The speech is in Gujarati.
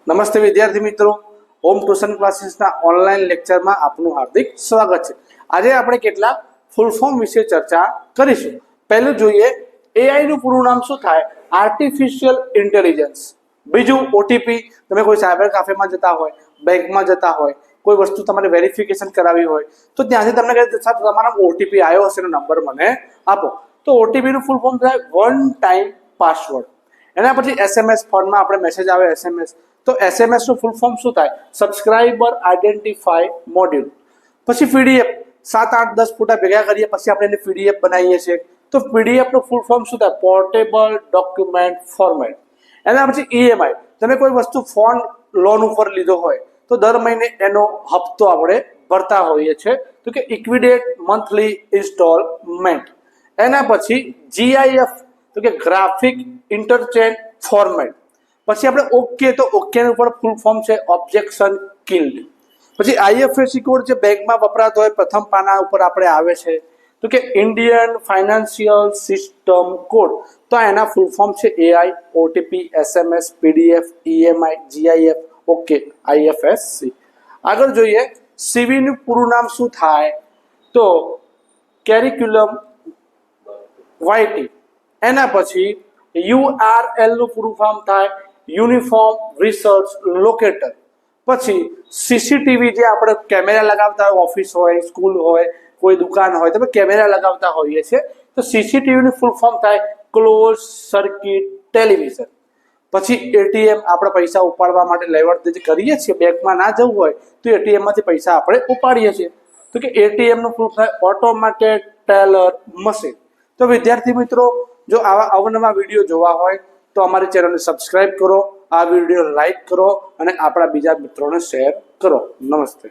નમસ્તે વિદ્યાર્થી મિત્રો, હોમ ટ્યુશન ક્લાસીસના ઓનલાઈન લેક્ચરમાં આપનું હાર્દિક સ્વાગત છે। આજે આપણે કેટલાક ફૂલ ફોર્મ વિશે ચર્ચા કરીશું। પહેલું જોઈએ, એઆઈ નું પૂરું નામ શું થાય? Artificial intelligence. બીજું, ઓટીપી। તમે કોઈ સાયબર કાફેમાં જતા હોય, બેંકમાં જતા હોય, કોઈ વસ્તુ તમારે વેરિફિકેશન કરાવી હોય તો ત્યાંથી તમને કહે સાહેબ તમારો ઓટીપી આવ્યો હશે, નંબર મને આપો। તો ઓટીપી નું ફૂલ ફોર્મ થાય વન ટાઈમ પાસવર્ડ। એના પછી એસએમએસ, ફોનમાં આપણે મેસેજ આવે એસએમએસ, તો એસએમએસ નું ફૂલ ફોર્મ શું થાય? Subscriber identify module. પછી પીડીએફ, 7, 8, 10 ફોટા ભેગા કરીએ પછી આપણે એને પીડીએફ બનાવીએ છીએ, તો પીડીએફ નું ફૂલ ફોર્મ શું થાય? Portable document format. એના પછી ઈએમઆઈ, તમે કોઈ વસ્તુ ફોન લોન ઉપર લીધો હોય તો દર મહિને એનો હપ્તો આપણે ભરતા હોઈએ છીએ, તો કે ઇક્વિડેટ મંથલી ઇન્સ્ટોલમેન્ટ। એના પછી જીઆઈએફ, તો કે ગ્રાફિક ઇન્ટરચેન્જ ફોર્મેટ। પછી આપણે ઓકે, તો ઓકે નું પણ ફૂલ ફોર્મ છે ઓબ્જેક્શન કિલ્ડ। પછી આઈએફએસસી કોડ જે બેંકમાં વપરાતો હોય, પ્રથમ પાના ઉપર આપણે આવે છે, તો કે ઇન્ડિયન ફાઇનાન્શિયલ સિસ્ટમ કોડ, તો એના ફૂલ ફોર્મ છે AI, OTP, SMS, PDF, EMI, GIF, okay, IFSC. આગળ જોઈએ, સીવી નું પૂરું નામ શું થાય? તો કેરિક્યુલમ વાઇટી। એના પછી યુઆરએલ નું પૂરું ફોર્મ થાય યુનિફોર્મ રિસર્ચ લોકેટર। પછી સીસીટીવી, જે આપણે કેમેરા લગાવતા હોય, ઓફિસ હોય, સ્કૂલ હોય, કોઈ દુકાન હોય, તમે કેમેરા લગાવતા હોઈએ છે, તો સીસીટીવી નું ફૂલ ફોર્મ થાય ક્લોઝ સર્કિટ ટેલિવિઝન। પછી એટીએમ, આપણે પૈસા ઉપાડવા માટે લેવડ દેવડ કરીએ છીએ, બેંકમાં ના જવું હોય તો એટીએમ માંથી પૈસા આપણે ઉપાડીએ છીએ, તો કે એટીએમ નું ફૂલ થાય ઓટોમેટેડ ટેલર મશીન। તો વિદ્યાર્થી મિત્રો, જો આવા અવનવા વિડીયો જોવા હોય તો અમારી ચેનલને સબસ્ક્રાઇબ કરો, આ વિડીયો લાઈક કરો અને આપણા બીજા મિત્રોને શેર કરો। નમસ્તે।